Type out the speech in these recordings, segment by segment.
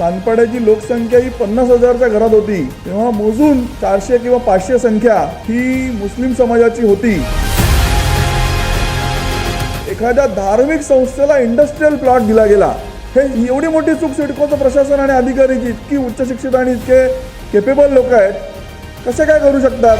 सानपाड्याची लोकसंख्या ही 50,000च्या घरात होती, तेव्हा मोजून 400 किंवा 500 संख्या ही मुस्लिम समाजाची होती. एखाद्या धार्मिक संस्थेला इंडस्ट्रियल प्लॉट दिला गेला, हे एवढी मोठी चूक सिडकोचं प्रशासन आणि अधिकारी इतकी उच्च शिक्षित आणि इतके केपेबल लोक आहेत, कसे काय करू शकतात?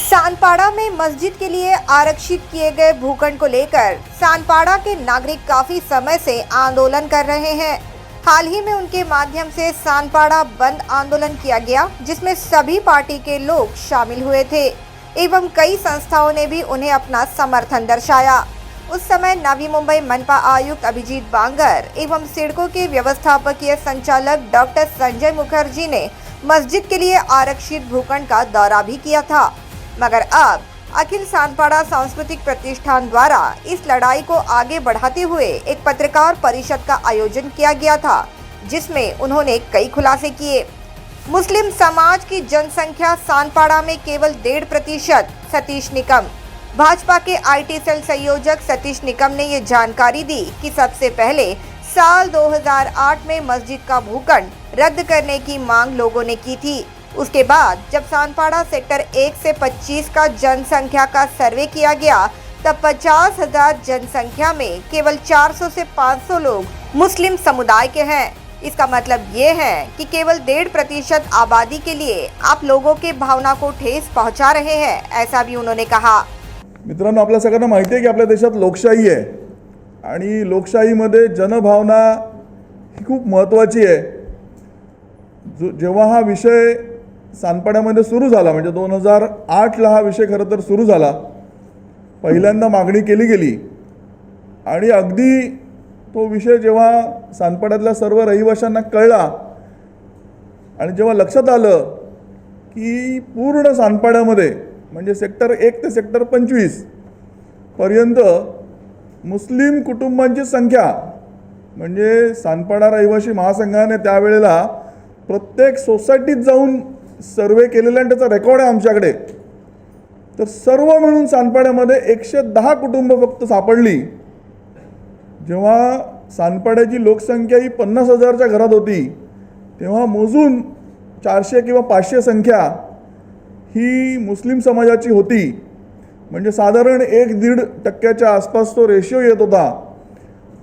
सानपाड़ा में मस्जिद के लिए आरक्षित किए गए भूखंड को लेकर सानपाड़ा के नागरिक काफी समय से आंदोलन कर रहे हैं. हाल ही में उनके माध्यम से सानपाड़ा बंद आंदोलन किया गया, जिसमें सभी पार्टी के लोग शामिल हुए थे एवं कई संस्थाओं ने भी उन्हें अपना समर्थन दर्शाया. उस समय नवी मुंबई मनपा आयुक्त अभिजीत बांगर एवं सिडको के व्यवस्थापकीय संचालक डॉक्टर संजय मुखर्जी ने मस्जिद के लिए आरक्षित भूखंड का दौरा भी किया था. मगर अब अखिल सानपाड़ा सांस्कृतिक प्रतिष्ठान द्वारा इस लड़ाई को आगे बढ़ाते हुए एक पत्रकार परिषद का आयोजन किया गया था, जिसमें उन्होंने कई खुलासे किए. मुस्लिम समाज की जनसंख्या सानपाड़ा में केवल 1.5%. सतीश निकम, भाजपा के IT सेल संयोजक सतीश निकम ने ये जानकारी दी कि सबसे पहले साल 2008 में मस्जिद का भूखंड रद्द करने की मांग लोगों ने की थी. उसके बाद जब सानपाड़ा सेक्टर 1 से 25 का जनसंख्या का सर्वे किया गया, तब 50,000 जनसंख्या में केवल 400 से 500 लोग मुस्लिम समुदाय के हैं. इसका मतलब ये है कि केवल 1.5% आबादी के लिए आप लोगों के भावना को ठेस पहुंचा रहे हैं, ऐसा भी उन्होंने कहा. मित्रांनो, आपल्या सगळ्यांना माहिती आहे की आपल्या देशात लोकशाही आहे आणि लोकशाहीमध्ये जनभावना ही खूप महत्त्वाची आहे. जेव्हा हा विषय सानपाड्यामध्ये सुरू झाला, म्हणजे 2008ला हा विषय खरं तर सुरू झाला, पहिल्यांदा मागणी केली गेली आणि अगदी तो विषय जेव्हा सानपाड्यातल्या सर्व रहिवाशांना कळला आणि जेव्हा लक्षात आलं की पूर्ण सानपाड्यामध्ये म्हणजे सेक्टर 1 ते सेक्टर 25 पर्यंत मुस्लिम कुटुंबांची संख्या, म्हणजे सानपाडा रहिवासी महासंघाने त्यावेळेला प्रत्येक सोसायटीत जाऊन सर्वे केलेला आणि त्याचा रेकॉर्ड आहे आमच्याकडे, तर सर्व मिळून सानपाड्यामध्ये 110 कुटुंब फक्त सापडली. जेव्हा सानपाड्याची लोकसंख्या ही 50,000च्या घरात होती, तेव्हा मोजून 400 किंवा 500 संख्या ही मुस्लिम समाजाची होती. म्हणजे साधारण 1-1.5% आसपास तो रेशिओ येत होता.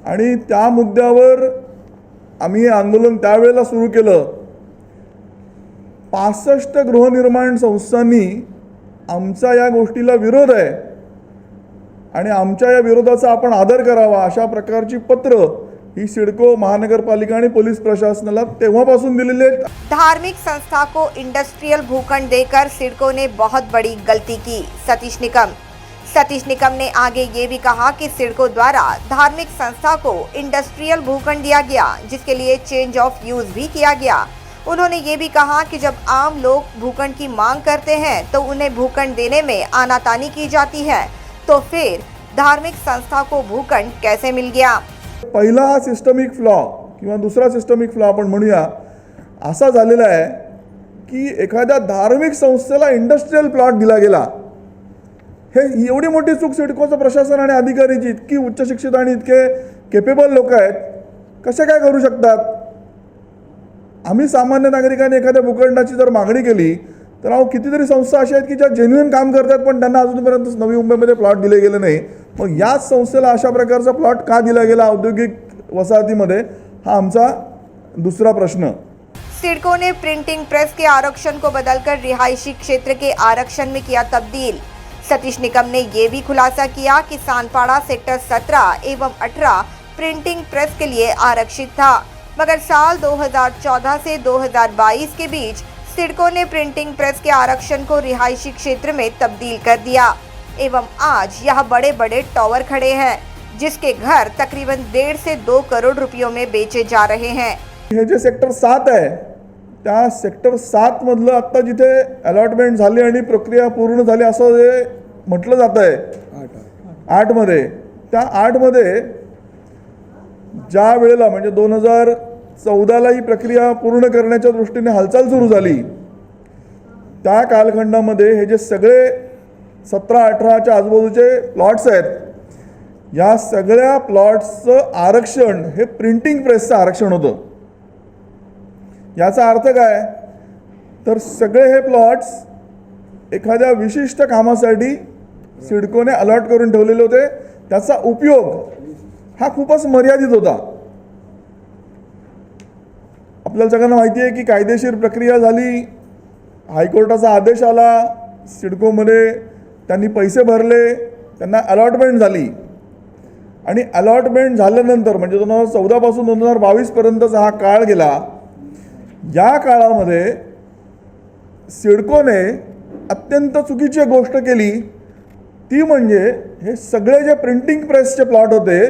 आणि त्या मुद्द्यावर आम्ही हे आंदोलन त्यावेळेला सुरू केलं. 65 गृहनिर्माण संस्थांनी आमचा या गोष्टीला विरोध आहे आणि आमच्या या विरोधाचा आपण आदर करावा अशा प्रकारची पत्र ही सिडको, महानगरपालिका आणि पोलीस प्रशासनाला तेव्हापासून दिलेले आहेत. धार्मिक संस्था को इंडस्ट्रियल भूखंड देकर सिडको ने बहुत बड़ी गलती की. सतीश निकम ने आगे ये भी कहा कि सिडको द्वारा धार्मिक संस्था को इंडस्ट्रियल भूखंड दिया गया, जिसके लिए चेंज ऑफ यूज भी किया गया. उन्होंने ये भी कहा कि जब आम लोग भूखंड की मांग करते हैं तो उन्हें भूखंड देने में आनाकानी की जाती है, तो फिर धार्मिक संस्था को भूखंड कैसे मिल गया. पहिला हा सिस्टमिक फ्लॉ किंवा दुसरा सिस्टमिक फ्लॉ आपण म्हणूया असा झालेला आहे की एखाद्या धार्मिक संस्थेला इंडस्ट्रियल प्लॉट दिला गेला, हे एवढी मोठी चूक सिडकोचं प्रशासन आणि अधिकारी इतकी उच्च शिक्षित आणि इतके केपेबल लोक आहेत, कसे काय करू शकतात. आम्ही सामान्य नागरिकांनी एखाद्या भूखंडाची जर मागणी केली तर कितीतरी संस्था अशा आहेत की ज्या जेन्युइन काम करतात, पण त्यांना अजूनपर्यंत नवी मुंबईमध्ये प्लॉट दिले गेले नाही. मग याच संस्थेला अशा प्रकारचा प्लॉट का दिला गेला औद्योगिक वसाहतीमध्ये, हा आमचा दूसरा प्रश्न. सिडको ने प्रिंटिंग प्रेस के आरक्षण को बदलकर रिहायशी क्षेत्र के आरक्षण में किया तब्दील. सतीश निकम ने ये भी खुलासा किया कि सानपाड़ा सेक्टर 17 एवं 18 प्रिंटिंग प्रेस के लिए आरक्षित था, मगर साल 2014 से 2022 के बीच सिडको ने प्रिंटिंग प्रेस के आरक्षण को रिहायशी क्षेत्र में तब्दील कर दिया एवं आज यहाँ बड़े बड़े टॉवर खड़े हैं, जिसके घर तकरीबन 1.5 से 2 करोड़ रुपयों में बेचे जा रहे हैं. हे जे सेक्टर 7 आहे, त्या सेक्टर 7 मधलं आता जिथे अलॉटमेंट झाली आणि प्रक्रिया पूर्ण झाली असं जे म्हटलं जात आहे 8 मध्ये, त्या 8 मध्ये ज्या वेळेला म्हणजे 2014 ही प्रक्रिया पूर्ण करण्याच्या दृष्टीने हालचाल सुरू झाली, त्या कालखंडामध्ये हे जे सगळे 17-18च्या आजूबाजूचे प्लॉट्स आहेत, या सगळ्या प्लॉट्सचं आरक्षण हे प्रिंटिंग प्रेसचं आरक्षण होतं. याचा अर्थ काय, तर सगळे हे प्लॉट्स एखाद्या विशिष्ट कामासाठी सिडकोने अलॉट करून ठेवलेले होते. त्याचा उपयोग हा खूपच मर्यादित होता. आपल्याला सगळ्यांना माहिती आहे की कायदेशीर प्रक्रिया झाली, हायकोर्टाचा आदेश आला, सिडकोमध्ये त्यांनी पैसे भरले, त्यांना अलॉटमेंट झाली आणि अलॉटमेंट झाल्यानंतर म्हणजे 2014 पासून 2022 पर्यंतचा हा काळ गेला. या काळामध्ये सिडकोने अत्यंत चुकीची गोष्ट केली, ती म्हणजे हे सगळे जे प्रिंटिंग प्रेसचे प्लॉट होते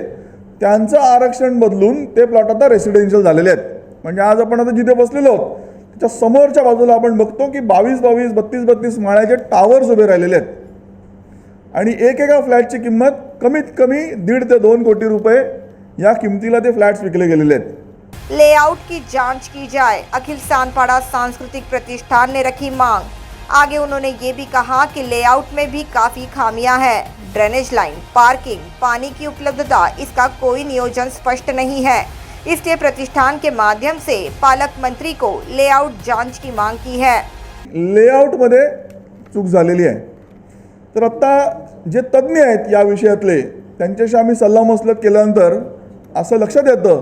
त्यांचं आरक्षण बदलून ते प्लॉट आता रेसिडेन्शियल झालेले आहेत. म्हणजे आज आपण आता जिथे बसलेलो आहोत त्याच्या समोरच्या बाजूला आपण बघतो की 22-22, 32-32 माळ्याचे टावर्स उभे राहिलेले आहेत आणि एकेका फ्लॅटची किंमत कमीत कमी 1.5 ते 2 कोटी रुपये या किमतीला ते फ्लॅट्स विकले गेलेले आहेत. लेआउट की जांच की जाए, अखिल सानपाड़ा सांस्कृतिक प्रतिष्ठान ने रखी मांग. आगे उन्होंने ये भी कहा कि लेआउट में भी काफ़ी खामियां हैं. ड्रेनेज लाइन, पार्किंग, पानी की उपलब्धता, इसका कोई नियोजन स्पष्ट नहीं है. इसलिए प्रतिष्ठान के माध्यम से पालक मंत्री को लेआउट जांच की मांग की है. लेआउटमध्ये चूक झालेली आहे. तर आत्ता जे तज्ज्ञ आहेत या विषयातले त्यांच्याशी आम्ही सल्लामसलत केल्यानंतर असं लक्षात येतं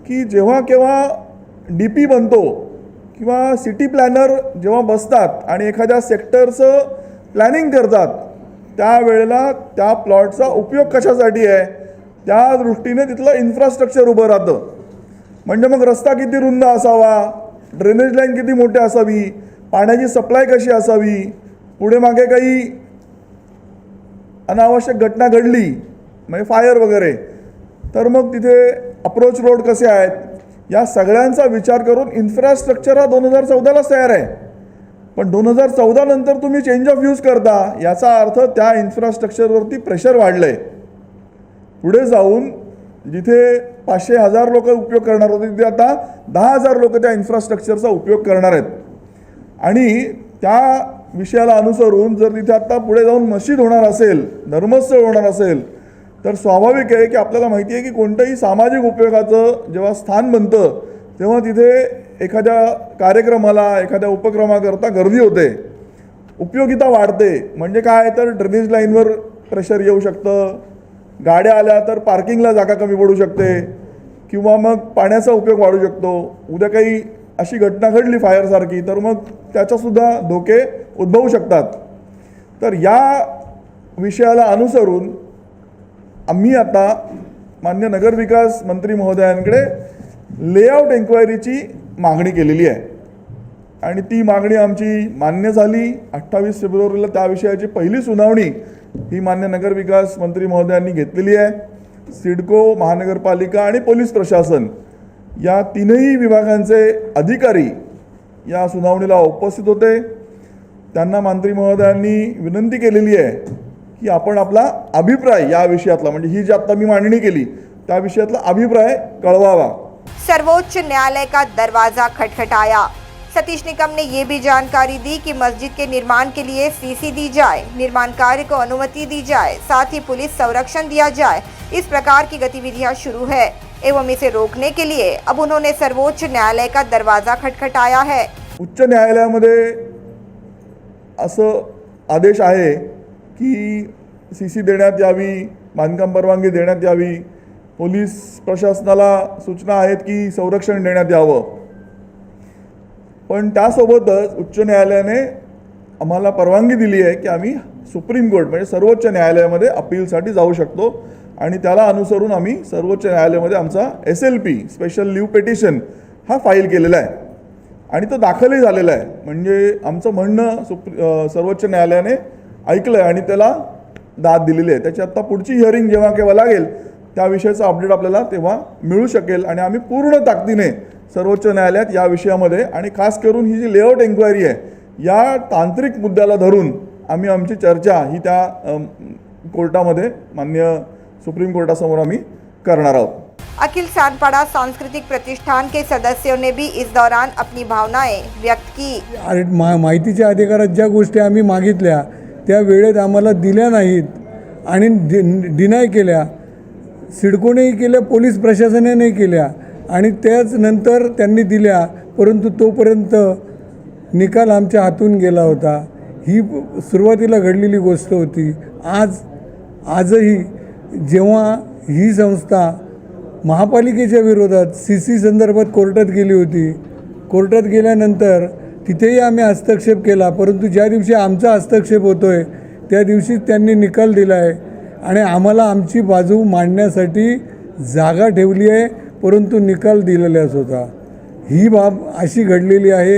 की जेव्हा केव्हा DP बनतो किंवा सिटी प्लॅनर जेव्हा बसतात आणि एखाद्या सेक्टरचं प्लॅनिंग करतात त्यावेळेला त्या प्लॉटचा उपयोग कशासाठी आहे त्या दृष्टीने तिथलं इन्फ्रास्ट्रक्चर उभं राहतं. म्हणजे मग रस्ता किती रुंद असावा, ड्रेनेज लाईन किती मोठी असावी, पाण्याची सप्लाय कशी असावी, पुढे मागे काही अनावश्यक घटना घडली म्हणजे फायर वगैरे तर मग तिथे अप्रोच रोड कसे आहेत, या सगळ्यांचा विचार करून इन्फ्रास्ट्रक्चर हा 2014लाच तयार आहे. पण 2014 नंतर तुम्ही चेंज ऑफ यूज करता, याचा अर्थ त्या इन्फ्रास्ट्रक्चरवरती प्रेशर वाढलं आहे. पुढे जाऊन जिथे 500-1000 लोक उपयोग करणार होते तिथे आता 10,000 लोक त्या इन्फ्रास्ट्रक्चरचा उपयोग करणार आहेत. आणि त्या विषयाला अनुसरून जर तिथे आता पुढे जाऊन मस्जिद होणार असेल, धर्मस्थळ होणार असेल तर स्वाभाविक आहे की आपल्याला माहिती आहे की कोणत्याही सामाजिक उपयोगाचं जेव्हा स्थान बनतं तेव्हा तिथे एखाद्या कार्यक्रमाला, एखाद्या उपक्रमाकरता गर्दी होते, उपयोगिता वाढते. म्हणजे काय तर ड्रेनेज लाईनवर प्रेशर येऊ शकतं, गाड्या आल्या तर पार्किंगला जागा कमी पडू शकते किंवा मग पाण्याचा उपयोग वाढू शकतो. उद्या काही अशी घटना घडली फायरसारखी तर मग त्याचासुद्धा धोके उद्भवू शकतात. तर या विषयाला अनुसरून आम्ही आता मान्य नगरविकास मंत्री महोदयांकडे लेआउट एन्क्वायरीची मागणी केलेली आहे आणि ती मागणी आमची मान्य झाली. 28 फेब्रुवारीला त्या विषयाची पहिली सुनावणी ही मान्य नगरविकास मंत्री महोदयांनी घेतलेली आहे. सिडको, महानगरपालिका आणि पोलीस प्रशासन या तीनही विभागांचे अधिकारी या सुनावणीला उपस्थित होते. त्यांना मंत्री महोदयांनी विनंती केलेली आहे की आपण आपला अभिप्राय या विषयातला म्हणजे ही जी आता मी मांडणी केली त्या विषयातला अभिप्राय कळवावा. सर्वोच्च न्यायालय का दरवाजा खटखटाया. सतीश निकम ने ये भी जानकारी दी कि मस्जिद के निर्माण के लिए सीसी दी जाए, निर्माण कार्य को अनुमति दी जाए, साथ ही पुलिस संरक्षण दिया जाए. इस प्रकार की गतिविधियां शुरू है एवं इसे रोकने के लिए अब उन्होंने सर्वोच्च न्यायालय का दरवाजा खटखटाया है. उच्च न्यायालयामध्ये असं आदेश आहे की सीसी देण्यात यावी, बांधकाम परवानगी देण्यात यावी, पोलीस प्रशासनाला सूचना आहेत की संरक्षण देण्यात यावं. पण त्यासोबतच उच्च न्यायालयाने आम्हाला परवानगी दिली आहे की आम्ही सुप्रीम कोर्ट म्हणजे सर्वोच्च न्यायालयामध्ये अपीलसाठी जाऊ शकतो आणि त्याला अनुसरून आम्ही सर्वोच्च न्यायालयामध्ये आमचा SLP स्पेशल लीव पेटिशन हा फाईल केलेला आहे आणि तो दाखलही झालेला आहे. म्हणजे आमचं म्हणणं सर्वोच्च न्यायालयाने ऐकलं आहे आणि त्याला दाद दिलेली आहे. त्याची आत्ता पुढची हिअरिंग जेव्हा केव्हा लागेल त्या विषयाचा अपडेट आपल्याला तेव्हा मिळू शकेल आणि आम्ही पूर्ण ताकदीने सर्वोच्च न्यायालयात या विषयामध्ये आणि खास करून ही जी लेआउट एन्क्वायरी आहे या तांत्रिक मुद्द्याला धरून आम्ही आमची चर्चा ही त्या कोर्टामध्ये मान्य सुप्रीम कोर्टासमोर आम्ही करणार आहोत. अखिल सानपाड़ा सांस्कृतिक प्रतिष्ठान के सदस्यों ने भी इस दौरान अपनी भावनाएं व्यक्त की। माहितीच्या अधिकारात ज्या गोष्टी आम्ही मागितल्या त्या वेळेत आम्हाला दिल्या नाहीत आणि डिनाय केल्या, सिडकोनेही केल्या, पोलीस प्रशासनानेही केल्या आणि त्याच नंतर त्यांनी दिल्या, परंतु तोपर्यंत निकाल आमच्या हातून गेला होता। ही सुरुवातीला घडलेली गोष्ट होती। आजही जेव्हा ही संस्था महापालिकेच्या विरोधात CC संदर्भात कोर्टात गेली होती, कोर्टात गेल्यानंतर तिथेही आम्ही हस्तक्षेप केला, परंतु ज्या दिवशी आमचा हस्तक्षेप होतोय त्या दिवशी त्यांनी निकाल दिला आहे आणि आम्हाला आमची बाजू मांडण्यासाठी जागा ठेवली आहे, परंतु निकाल दिलेलाच होता। ही बाब अशी घडलेली आहे।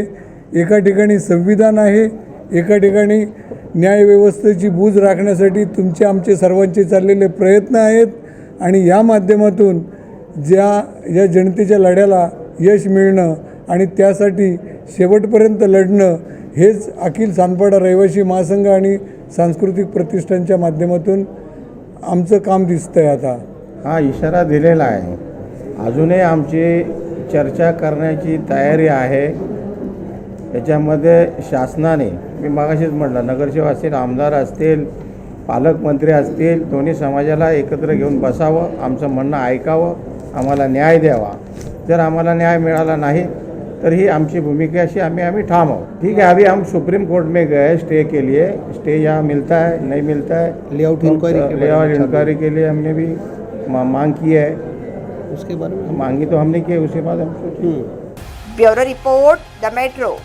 एका ठिकाणी संविधान आहे, एका ठिकाणी न्यायव्यवस्थेची बूज राखण्यासाठी तुमचे आमचे सर्वांचे चाललेले प्रयत्न आहेत आणि या माध्यमातून या जनतेच्या लढ्याला यश मिळणं आणि त्यासाठी शेवटपर्यंत लढणं हेच अखिल सानपाडा रहिवासी महासंघ आणि सांस्कृतिक प्रतिष्ठानच्या माध्यमातून आमचं काम दिसतंय। आता हा इशारा दिलेला आहे, अजूनही आमची चर्चा करण्याची तयारी आहे। याच्यामध्ये शासनाने, मी मागाशीच म्हटलं, नगरसेवक असतील, आमदार असतील, पालकमंत्री असतील, दोन्ही समाजाला एकत्र घेऊन बसावं, आमचं म्हणणं ऐकावं, आम्हाला न्याय द्यावा। जर आम्हाला न्याय मिळाला नहीं तर ही आमची भूमिका अशी आम्ही ठाम आहोत। ठीक है, अभी हम सुप्रीम कोर्ट में गए स्टे के लिए, स्टे यहाँ मिलता है नहीं मिलता है, लेआउट इंक्वायरी के लिए हमने भी मांग की है। उसके बारे में मांगी तो हमने की, उसके बाद हम सोचेंगे। Bureau report, the metro.